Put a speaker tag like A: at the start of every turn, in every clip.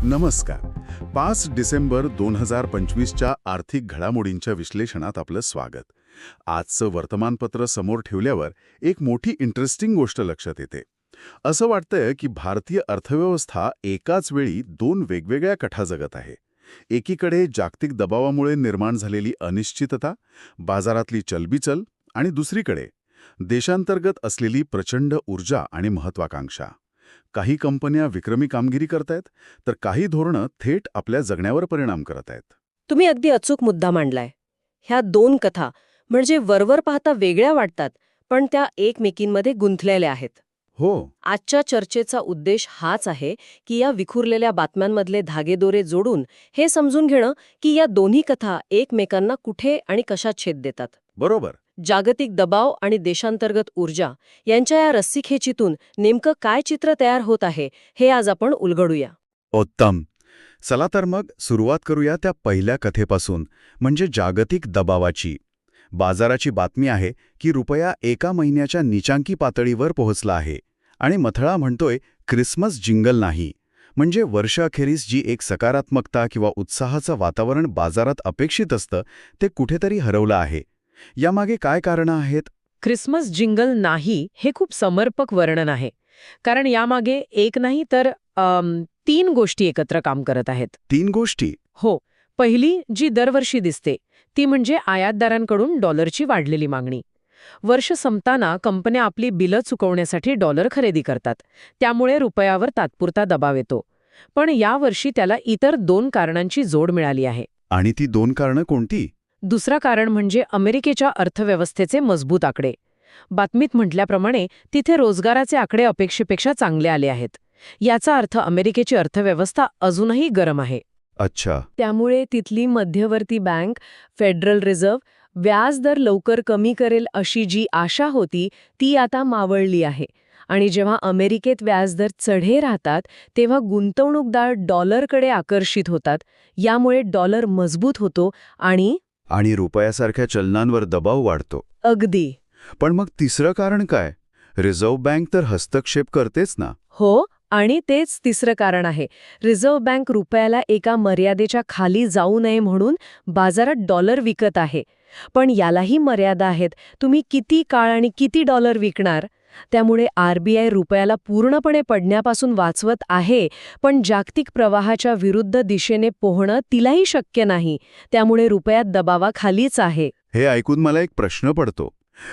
A: नमस्कार. 5 डिसेंबर 2025च्या आर्थिक घडामोडींच्या विश्लेषणात आपलं स्वागत. आजचं वर्तमानपत्र समोर ठेवल्यावर एक मोठी इंटरेस्टिंग गोष्ट लक्षात येते. असं वाटतंय की भारतीय अर्थव्यवस्था एकाच वेळी दोन वेगवेगळ्या कठा जगत आहे. एकीकडे जागतिक दबावामुळे निर्माण झालेली अनिश्चितता, बाजारातली चलबिचल, आणि दुसरीकडे देशांतर्गत असलेली प्रचंड ऊर्जा आणि महत्वाकांक्षा. काही कंपन्या विक्रमी कामगिरी करतायत, तर काही धोरणं थेट आपल्या जगण्यावर परिणाम करत आहेत.
B: तुम्ही अगदी अचूक मुद्दा मांडलाय. ह्या दोन कथा म्हणजे वरवर पाहता वेगळ्या वाटतात, पण त्या एकमेकींमध्ये गुंतलेल्या आहेत.
A: हो.
B: आजच्या चर्चेचा उद्देश हाच आहे की या विखुरलेल्या बातम्यांमधले धागेदोरे जोडून हे समजून घेणं की या दोन्ही कथा एकमेकांना कुठे आणि कशात छेद देतात.
A: बरोबर.
B: जागतिक दबाव आणि देशांतर्गत ऊर्जा यांच्या या रस्सीखेचीतून नेमकं काय चित्र तयार होत आहे हे आज आपण उलगडूया.
A: उत्तम. चला तर मग सुरुवात करूया त्या पहिल्या कथेपासून, म्हणजे जागतिक दबावाची. बाजाराची बातमी आहे की रुपया एका महिन्याच्या नीचांकी पातळीवर पोहोचला आहे आणि मथळा म्हणतोय क्रिसमस जिंगल नाही. म्हणजे वर्षाखेरीस जी एक सकारात्मकता किंवा उत्साहाचं वातावरण बाजारात अपेक्षित असतं ते कुठेतरी हरवलं आहे. यामागे काय कारणं आहेत?
C: ख्रिसमस जिंगल नाही हे खूप समर्पक वर्णन आहे. कारण यामागे एक नाही तर 3 गोष्टी एकत्र काम करत आहेत.
A: 3 गोष्टी?
C: हो. पहिली जी दरवर्षी दिसते ती म्हणजे आयातदारांकडून डॉलरची वाढलेली मागणी. वर्ष संपताना कंपन्या आपली बिलं चुकवण्यासाठी डॉलर खरेदी करतात. त्यामुळे रुपयावर तात्पुरता दबाव येतो. पण यावर्षी त्याला इतर 2 कारणांची जोड मिळाली आहे.
A: आणि ती 2 कारणं कोणती?
C: दुसरा कारण म्हणजे अमेरिकेच्या अर्थव्यवस्थेचे मजबूत आकडे. बातमीत म्हटल्याप्रमाणे तिथे रोजगाराचे आकडे अपेक्षेपेक्षा चांगले आले आहेत. याचा अर्थ अमेरिकेची अर्थव्यवस्था अजूनही गरम आहे.
A: अच्छा.
B: त्यामुळे तिथली मध्यवर्ती बँक, फेडरल रिझर्व्ह व्याजदर लवकर कमी करेल अशी जी आशा होती ती आता मावळली आहे. आणि जेव्हा अमेरिकेत व्याजदर चढे राहतात तेव्हा गुंतवणूकदार डॉलरकडे आकर्षित होतात. यामुळे डॉलर मजबूत होतो आणि
A: रुपयासारख्या चलनांवर दबाव वाढतो.
B: अगदी.
A: पण मग तिसरं कारण काय? रिझर्व्ह बँक तर हस्तक्षेप करतेच ना.
B: हो, आणि तेच तिसरं कारण आहे. रिझर्व्ह बँक रुपयाला एका मर्यादेच्या खाली जाऊ नये म्हणून बाजारात डॉलर विकत आहे. पण यालाही मर्यादा आहेत. तुम्ही किती काळ आणि किती डॉलर विकणार? त्यामुळे आरबीआय रुपयाला पूर्णपणे पडण्यापासून वाचवत आहे, पण जागतिक प्रवाहाच्या विरुद्ध दिशेने पोहणं तिलाही शक्य नाही. त्यामुळे रुपयात दबावाखालीच आहे.
A: हे ऐकून मला एक प्रश्न पडतो.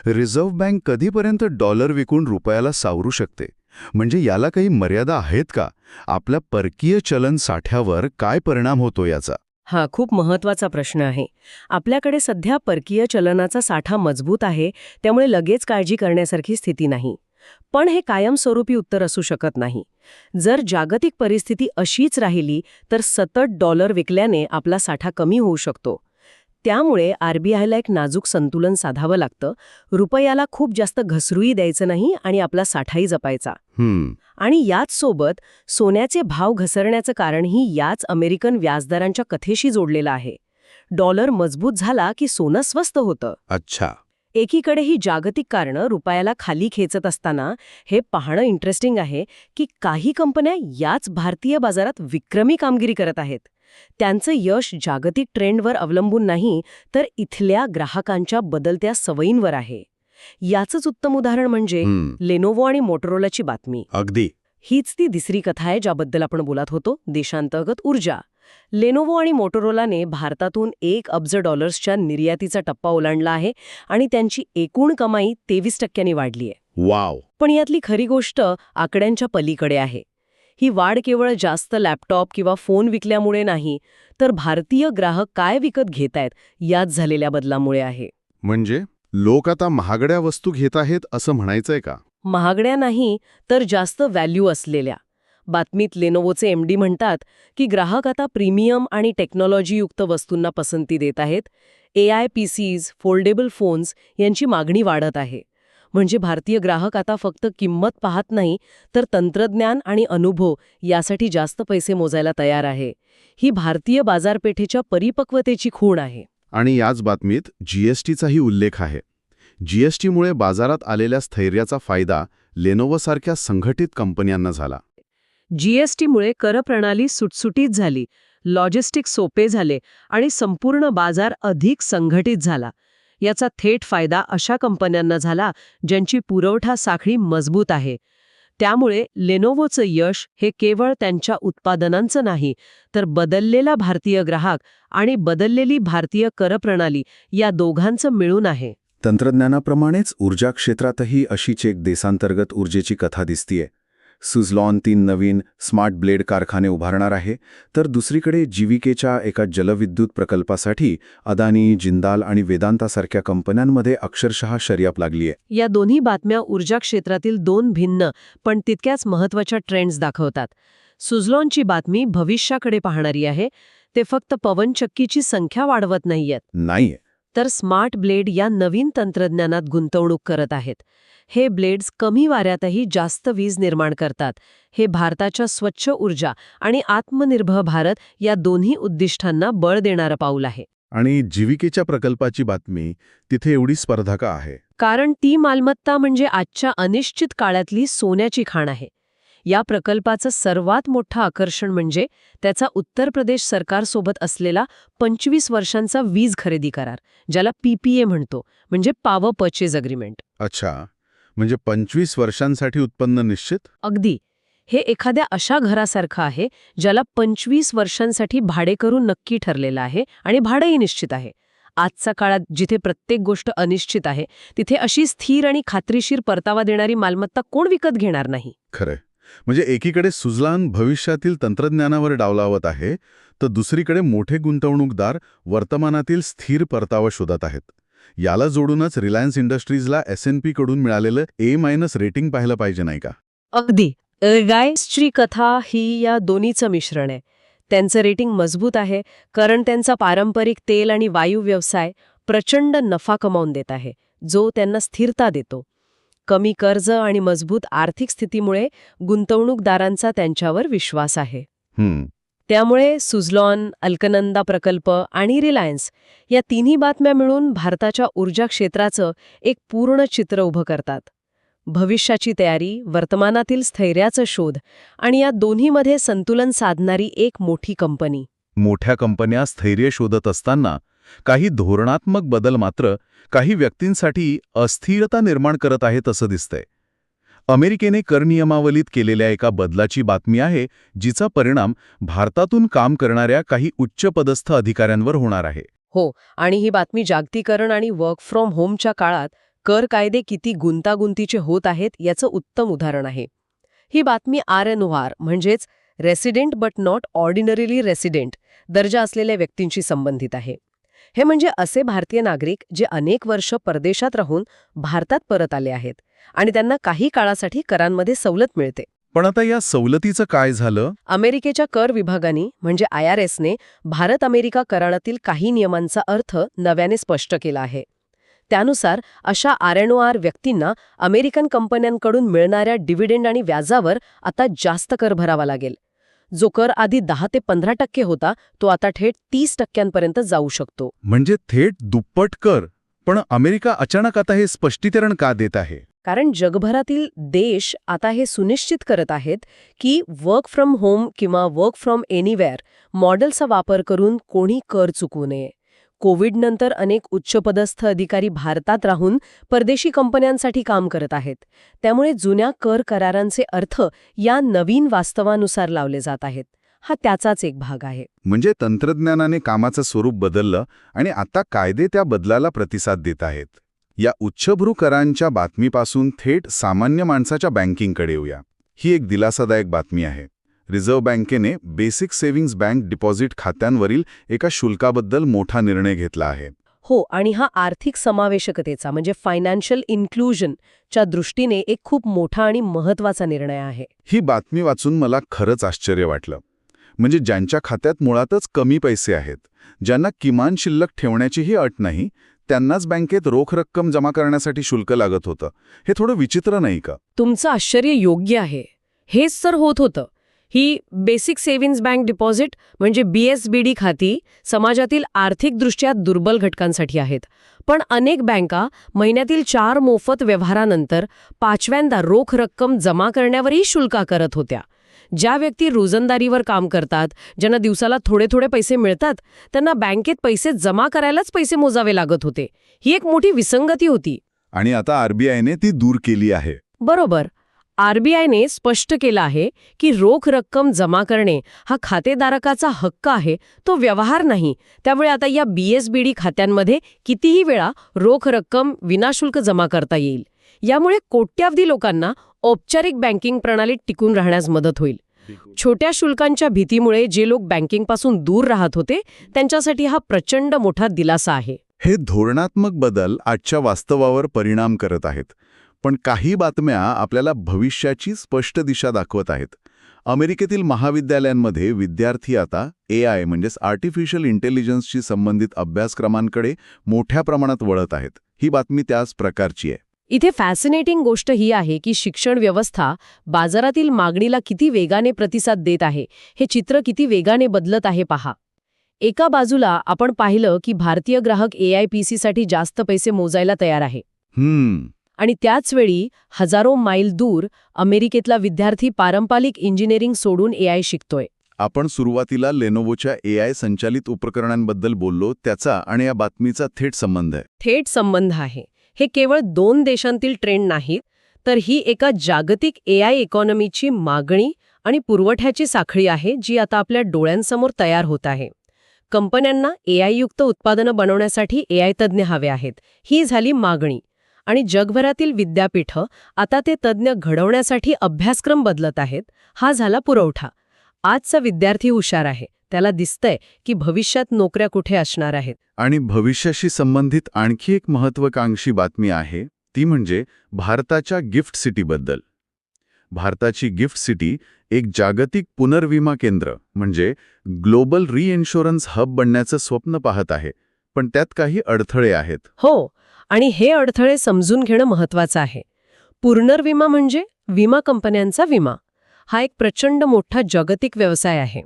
A: रिझर्व्ह बँक कधीपर्यंत डॉलर विकून रुपयाला सावरू शकते? म्हणजे याला काही मर्यादा आहेत का? आपल्या परकीय चलन साठ्यावर काय परिणाम होतो याचा?
B: हा खूप महत्वाचा प्रश्न आहे. आपल्याकडे सध्या परकीय चलनाचा साठा मजबूत आहे, त्यामुळे लगेच काळजी करण्यासारखी स्थिती नाही. पण हे कायमस्वरूपी उत्तर असू शकत नाही. जर जागतिक परिस्थिती अशीच राहिली तर सतत डॉलर विकल्याने आपला साठा कमी होऊ शकतो. त्यामुळे आरबीआयला एक नाजूक संतुलन साधावं लागतं. रुपयाला खूप जास्त घसरूही द्यायचं नाही आणि आपला साठाही जपायचा. आणि याच सोबत सोन्याचे भाव घसरण्याचं कारणही याच अमेरिकन व्याजदरांच्या कथेशी जोडलेलं आहे. डॉलर मजबूत झाला की सोनं स्वस्त होतं.
A: अच्छा.
B: एकीकडे ही जागतिक कारणं रुपयाला खाली खेचत असताना हे पाहणं इंटरेस्टिंग आहे की काही कंपन्या याच भारतीय बाजारात विक्रमी कामगिरी करत आहेत. त्यांचं यश जागतिक ट्रेंडवर अवलंबून नाही, तर इथल्या ग्राहकांच्या बदलत्या सवयींवर आहे. याचंच उत्तम उदाहरण म्हणजे लेनोवो आणि मोटोरोलाची बातमी.
A: अगदी.
B: हीच ती दुसरी कथा आहे ज्याबद्दल आपण बोलत होतो, देशांतर्गत ऊर्जा. लेनोवो आणि मोटोरोलाने भारतातून $1 अब्ज निर्यातीचा टप्पा ओलांडला आहे आणि त्यांची एकूण कमाई 23% वाढली आहे.
A: वाव.
B: पण यातली खरी गोष्ट आकड्यांच्या पलीकडे आहे. ही वाढ केवळ जास्त लॅपटॉप किंवा फोन विकल्यामुळे नाही, तर भारतीय ग्राहक काय विकत घेतायत यात झालेल्या बदलामुळे आहे.
A: म्हणजे लोक आता महागड्या वस्तू घेत आहेत असं म्हणायचंय का?
B: महागड्या नाही, तर जास्त व्हॅल्यू असलेल्या. बातमीत लेनोवोचे एमडी म्हणतात की ग्राहक आता प्रीमियम आणि टेक्नॉलॉजीयुक्त वस्तूंना पसंती देत आहेत. AI PCs, फोल्डेबल फोन्स यांची मागणी वाढत आहे. म्हणजे भारतीय ग्राहक आता फक्त किंमत पाहत नाही, तर तंत्रज्ञान आणि अनुभव यासाठी जास्त पैसे मोजायला तयार आहे. ही भारतीय बाजारपेठेच्या परिपक्वतेची खूण आहे.
A: आणि याच बातमीत जीएसटीचाही उल्लेख आहे. जीएसटीमुळे बाजारात आलेल्या स्थैर्याचा फायदा लेनोवोसारख्या संघटित कंपन्यांना झाला.
B: जीएसटीमुळे करप्रणाली सुटसुटीत झाली, लॉजिस्टिक सोपे झाले आणि संपूर्ण बाजार अधिक संघटित झाला. याचा थेट फायदा अशा कंपन्यांना झाला ज्यांची पुरवठा साखळी मजबूत आहे. त्यामुळे लेनोव्होचं यश हे केवळ त्यांच्या उत्पादनांचं नाही, तर बदललेला भारतीय ग्राहक आणि बदललेली भारतीय करप्रणाली या दोघांचं मिळून आहे.
D: तंत्रज्ञानाप्रमाणेच ऊर्जा क्षेत्रातही अशीच एक देशांतर्गत ऊर्जेची कथा दिसतीये. सुझलॉन 3 नवीन स्मार्ट ब्लेड कारखाने उभारणार आहे, तर दुसरीकडे जीविकेच्या एका जलविद्युत प्रकल्पासाठी अदानी, जिंदाल आणि वेदांतासारख्या कंपन्यांमध्ये अक्षरशः शर्यत लागलीय.
B: या दोन्ही बातम्या ऊर्जा क्षेत्रातील दोन भिन्न पण तितक्याच महत्त्वाच्या ट्रेंड्स दाखवतात. सुझलॉनची बातमी भविष्याकडे पाहणारी आहे. ते फक्त पवनचक्कीची संख्या वाढवत
D: नाहीये.
B: तर स्मार्ट ब्लेड या नवीन तंत्रज्ञानात गुंतवणूक करत आहेत. हे ब्लेड्स कमी वाऱ्यातही जास्त वीज निर्माण करतात. हे भारताच्या स्वच्छ ऊर्जा आणि आत्मनिर्भर भारत या दोन्ही उद्दिष्टांना बळ देणारं पाऊल आहे.
A: आणि जीविकेच्या प्रकल्पाची बातमी तिथे एवढी स्पर्धा का आहे?
B: कारण ती मालमत्ता म्हणजे आजच्या अनिश्चित काळातली सोन्याची खाण आहे. या प्रकल्पाचं सर्वात मोठं आकर्षण म्हणजे त्याचा उत्तर प्रदेश सरकारसोबत असलेला 25 वर्षांचा वीज खरेदी करार, ज्याला PPA म्हणतो, म्हणजे पॉवर पर्चेज अग्रीमेंट.
A: अच्छा, म्हणजे 25 वर्षांसाठी उत्पन्न निश्चित?
B: अगदी. हे एखाद्या अशा घरासारखं आहे ज्याला 25 वर्षांसाठी भाडे करून नक्की ठरलेलं आहे आणि भाडंही निश्चित आहे. आजच्या काळात जिथे प्रत्येक गोष्ट अनिश्चित आहे, तिथे अशी स्थिर आणि खात्रीशीर परतावा देणारी मालमत्ता कोण विकत घेणार नाही?
A: खरंय. म्हणजे एकीकडे सुझलॉन भविष्यातील तंत्रज्ञानावर डाव लावत आहे, तर दुसरीकडे मोठे गुंतवणूकदार वर्तमानातील स्थिर परतावा शोधत आहेत. याला जोडूनच रिलायन्स इंडस्ट्रीजला S&P कडून मिळालेलं A- रेटिंग पाहिलं पाहिजे, नाही का?
B: अगदी. रिलायन्सची कथा ही या दोन्हीचं मिश्रण आहे. त्यांचं रेटिंग मजबूत आहे कारण त्यांचा पारंपरिक तेल आणि वायू व्यवसाय प्रचंड नफा कमावून देत आहे, जो त्यांना स्थिरता देतो. कमी कर्ज आणि मजबूत आर्थिक स्थितीमुळे गुंतवणूकदारांचा त्यांच्यावर विश्वास आहे. त्यामुळे सुझलॉन, अल्कनंदा प्रकल्प आणि रिलायन्स या तिन्ही बातम्या मिळून भारताच्या ऊर्जा क्षेत्राचं एक पूर्ण चित्र उभं करतात. भविष्याची तयारी, वर्तमानातील स्थैर्याचा शोध आणि या दोन्हीमध्ये संतुलन साधणारी एक मोठी कंपनी.
A: मोठ्या कंपन्या स्थैर्य शोधत असताना काही धोरणात्मक बदल मात्र काही व्यक्तींसाठी अस्थिरता निर्माण करत आहेत असं दिसतंय. अमेरिकेने करनियमावलीत केलेल्या एका बदलाची बातमी आहे, जिचा परिणाम भारतातून काम करणाऱ्या काही उच्चपदस्थ अधिकाऱ्यांवर होणार आहे.
B: हो, आणि ही बातमी जागतिकीकरण आणि वर्क फ्रॉम होमच्या काळात कर कायदे किती गुंतागुंतीचे होत आहेत याचं उत्तम उदाहरण आहे. ही बातमी RNOR म्हणजेच resident but not ordinarily resident दर्जा असलेल्या व्यक्तींशी संबंधित आहे. हे म्हणजे असे भारतीय नागरिक जे अनेक वर्ष परदेशात राहून भारतात परत आले आहेत आणि त्यांना काही काळासाठी करांमध्ये सवलत मिळते.
A: पण आता या सवलतीचं काय झालं?
B: अमेरिकेच्या कर विभागाने म्हणजे IRSने भारत-अमेरिका करारातील काही नियमांचा अर्थ नव्याने स्पष्ट केला आहे. त्यानुसार अशा RNOR व्यक्तींना अमेरिकन कंपन्यांकडून मिळणाऱ्या डिव्हिडंड आणि व्याजावर आता जास्त कर भरावा लागेल. जो कर आधी 10 ते 15% होता, तो आता थेट 30% जाऊ शकतो.
A: म्हणजे थेट दुप्पट कर. पण अमेरिका अचानक आता हे स्पष्टीकरण का देत आहे?
B: कारण जगभरातील देश आता हे सुनिश्चित करत आहेत की वर्क फ्रॉम होम किंवा वर्क फ्रॉम एनिवेअर मॉडेलचा वापर करून कोणी कर चुकवू नये. कोविडनंतर अनेक उच्चपदस्थ अधिकारी भारतात राहून परदेशी कंपन्यांसाठी काम करत आहेत. त्यामुळे जुन्या कर करारांचे अर्थ या नवीन वास्तवानुसार लावले जात आहेत. हा त्याचाच एक भाग आहे.
A: म्हणजे तंत्रज्ञानाने कामाचं स्वरूप बदललं आणि आता कायदे त्या बदलाला प्रतिसाद देत आहेत. या उच्चभ्रू करांच्या बातमीपासून थेट सामान्य माणसाच्या बँकिंगकडे येऊया. ही एक दिलासादायक बातमी आहे. रिझर्व्ह बँकेने बेसिक सेव्हिंग्ज बँक डिपॉझिट खात्यांवरील एका शुल्काबद्दल मोठा निर्णय घेतला आहे.
B: हो, आणि हा आर्थिक समावेशकतेचा म्हणजे फायनान्शियल इन्क्लुजनच्या दृष्टीने एक खूप मोठा आणि महत्त्वाचा निर्णय आहे.
A: ही बातमी वाचून मला खरंच आश्चर्य वाटलं. म्हणजे ज्यांच्या खात्यात मुळातच कमी पैसे आहेत, ज्यांना किमान शिल्लक ठेवण्याचीही अट नाही, त्यांनाच बँकेत रोख रक्कम जमा करण्यासाठी शुल्क लागत होतं. हे थोडं विचित्र नाही का?
B: तुमचं आश्चर्य योग्य आहे. हेच तर होत होतं. ही बेसिक सेव्हिंग्ज बँक डिपॉझिट म्हणजे BSBD खाती समाजातील आर्थिकदृष्ट्या दुर्बल घटकांसाठी आहेत. पण अनेक बँका महिन्यातील 4 मोफत व्यवहारानंतर 5व्यांदा रोख रक्कम जमा करण्यावरही शुल्क करत होत्या, ज्या व्यक्ती रोजंदारीवर काम करतात, ज्यांना दिवसाला थोडे थोडे पैसे मिळतात, त्यांना बँकेत पैसे जमा करायलाच पैसे मोजावे लागत होते. ही एक मोठी विसंगती होती.
A: आणि आता आरबीआयने ती दूर केली आहे.
B: बरोबर. आरबीआयने स्पष्ट केलं आहे की रोख रक्कम जमा करणे हा खातेधारकाचा हक्क आहे, तो व्यवहार नाही. त्यामुळे आता या बीएसबीडी खात्यांमध्ये कितीही वेळा रोख रक्कम विनाशुल्क जमा करता येईल. यामुळे कोट्यावधी लोकांना औपचारिक बँकिंग प्रणालीत टिकून राहण्यास मदत होईल. छोट्या शुल्कांच्या भीतीमुळे जे लोक बँकिंगपासून दूर राहत होते, त्यांच्यासाठी हा प्रचंड मोठा दिलासा आहे.
A: हे धोरणात्मक बदल आजच्या वास्तवावर परिणाम करत आहेत. पण काही बातम्या आपल्याला भविष्याची स्पष्ट दिशा दाखवत आहेत. अमेरिकेतील महाविद्यालयांमध्ये विद्यार्थी आता AI म्हणजेच आर्टिफिशियल इंटेलिजन्सशी संबंधित अभ्यासक्रमांकडे मोठ्या प्रमाणात वळत आहेत. ही बातमी त्याच प्रकारची आहे.
B: इथे फॅसिनेटिंग गोष्ट ही आहे की शिक्षण व्यवस्था बाजारातील मागणीला किती वेगाने प्रतिसाद देत आहे, हे चित्र किती वेगाने बदलत आहे पहा. एका बाजूला आपण पाहिलं की भारतीय ग्राहक AIPC साठी जास्त पैसे मोजायला तयार आहे. आणि त्याचवेळी हजारो मैल दूर अमेरिकेतला विद्यार्थी पारंपरिक इंजिनिअरिंग सोडून AI शिकतोय.
A: आपण सुरुवातीला लेनोव्होच्या AI संचालित उपकरणांबद्दल बोललो, त्याचा आणि या बातमीचा थेट संबंध आहे.
B: थेट संबंध आहे. हे केवळ 2 देशांतील ट्रेंड नाहीत, तर ही एका जागतिक AI इकॉनॉमीची मागणी आणि पुरवठ्याची साखळी आहे, जी आता आपल्या डोळ्यांसमोर तयार होत आहे. कंपन्यांना AI-युक्त उत्पादनं बनवण्यासाठी AI तज्ज्ञ हवे आहेत. ही झाली मागणी. आणि जगभरातील विद्यापीठं आता ते तज्ज्ञ घडवण्यासाठी अभ्यासक्रम बदलत आहेत. हा झाला पुरवठा. आजचा विद्यार्थी हुशार आहे. त्याला दिसतंय की भविष्यात नोकऱ्या कुठे असणार आहेत.
A: आणि भविष्याशी संबंधित आणखी एक महत्त्वाकांक्षी बातमी आहे, ती म्हणजे भारताच्या गिफ्ट सिटीबद्दल. भारताची गिफ्ट सिटी एक जागतिक पुनर्विमा केंद्र म्हणजे ग्लोबल रिइन्शुरन्स हब बनण्याचं स्वप्न पाहत आहे. पण त्यात काही अडथळे आहेत.
B: हो, आणि हे अडथळे समजून घेणं महत्त्वाचं आहे. पुनर्विमा म्हणजे विमा कंपन्यांचा विमा. हा एक प्रचंड मोठा जागतिक व्यवसाय आहे.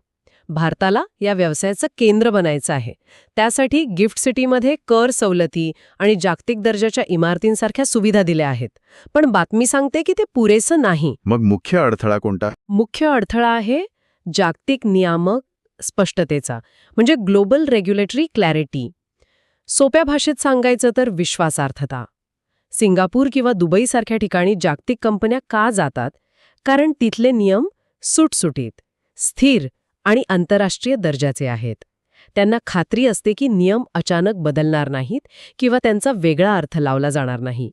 B: भारताला या व्यवसायाचं केंद्र बनायचं आहे. त्यासाठी गिफ्ट सिटीमध्ये कर सवलती आणि जागतिक दर्जाच्या इमारतींसारख्या सुविधा दिल्या आहेत. पण बातमी सांगते की ते पुरेसं नाही.
A: मग मुख्य अडथळा कोणता?
B: मुख्य अडथळा आहे जागतिक नियामक स्पष्टतेचा, म्हणजे ग्लोबल रेग्युलेटरी क्लॅरिटी. सोप्या भाषेत सांगायचं तर विश्वासार्हता. सिंगापूर किंवा दुबईसारख्या ठिकाणी जागतिक कंपन्या का जातात? कारण तिथले नियम सुटसुटीत, स्थिर आणि आंतरराष्ट्रीय दर्जाचे आहेत. त्यांना खात्री असते की नियम अचानक बदलणार नाहीत किंवा त्यांचा वेगळा अर्थ लावला जाणार नाही.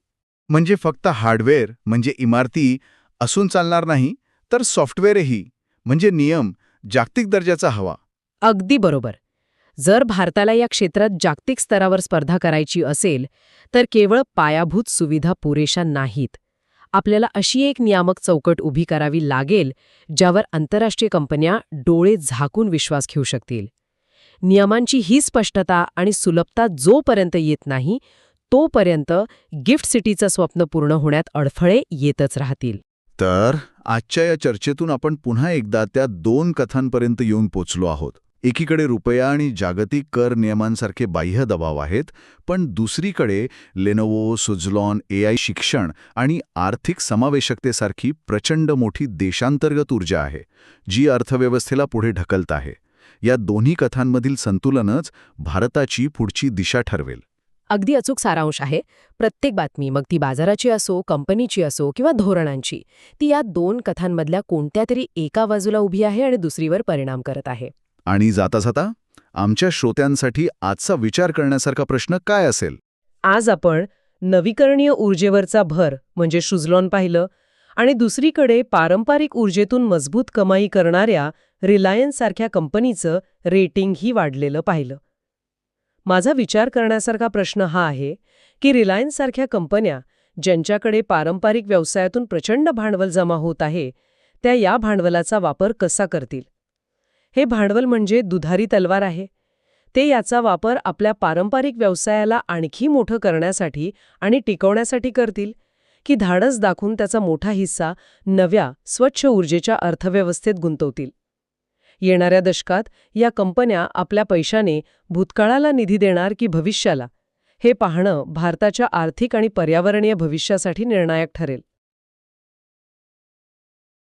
A: म्हणजे फक्त हार्डवेअर म्हणजे इमारती असून चालणार नाही, तर सॉफ्टवेअरही म्हणजे नियम जागतिक दर्जाचा हवा.
B: अगदी बरोबर. जर भारताला या क्षेत्रात जागतिक स्तरावर स्पर्धा करायची असेल, तर केवळ पायाभूत सुविधा पुरेशा नाहीत. आपल्याला अशी एक नियामक चौकट उभी करावी लागेल, ज्यावर आंतरराष्ट्रीय कंपन्या डोळे झाकून विश्वास घेऊ शकतील. नियमांची ही स्पष्टता आणि सुलभता जोपर्यंत येत नाही, तोपर्यंत गिफ्ट सिटीचं स्वप्न पूर्ण होण्यात अडथळे येतच राहतील.
A: तर आजच्या या चर्चेतून आपण पुन्हा एकदा त्या 2 कथांपर्यंत येऊन पोचलो आहोत. एकीकडे रुपया आणि जागतिक कर नियमांसारखे बाह्य दबाव आहेत, पण दुसरीकडे लेनोव्हो, सुझलॉन, AI शिक्षण आणि आर्थिक समावेशकतेसारखी प्रचंड मोठी देशांतर्गत ऊर्जा आहे, जी अर्थव्यवस्थेला पुढे ढकलत आहे. या दोन्ही कथांमधील संतुलनच भारताची पुढची दिशा ठरवेल.
B: अगदी अचूक सारांश आहे. प्रत्येक बातमी, मग ती बाजाराची असो, कंपनीची असो किंवा धोरणांची, ती या 2 कथांमधल्या कोणत्या तरी एका बाजूला उभी आहे आणि दुसरीवर परिणाम करत आहे.
A: आणि जाता जाता आमच्या श्रोत्यांसाठी आजचा विचार करण्यासारखा प्रश्न काय असेल?
C: आज आपण नवीकरणीय ऊर्जेवरचा भर म्हणजे सुझलॉन पाहिलं आणि दुसरीकडे पारंपरिक ऊर्जेतून मजबूत कमाई करणाऱ्या रिलायन्स सारख्या कंपनीचं रेटिंगही वाढलेलं पाहिलं. माझा विचार करण्यासारखा प्रश्न हा आहे की रिलायन्स सारख्या कंपन्या, ज्यांच्याकडे पारंपरिक व्यवसायातून प्रचंड भांडवल जमा होत आहे, त्या या भांडवलाचा वापर कसा करतील? हे भांडवल म्हणजे दुधारी तलवार आहे. ते याचा वापर आपल्या पारंपरिक व्यवसायाला आणखी मोठं करण्यासाठी आणि टिकवण्यासाठी करतील, की धाडस दाखवून त्याचा मोठा हिस्सा नव्या, स्वच्छ ऊर्जेच्या अर्थव्यवस्थेत गुंतवतील? येणाऱ्या दशकात या कंपन्या आपल्या पैशाने भूतकाळाला निधी देणार की भविष्याला, हे पाहणं भारताच्या आर्थिक आणि पर्यावरणीय भविष्यासाठी निर्णायक ठरेल.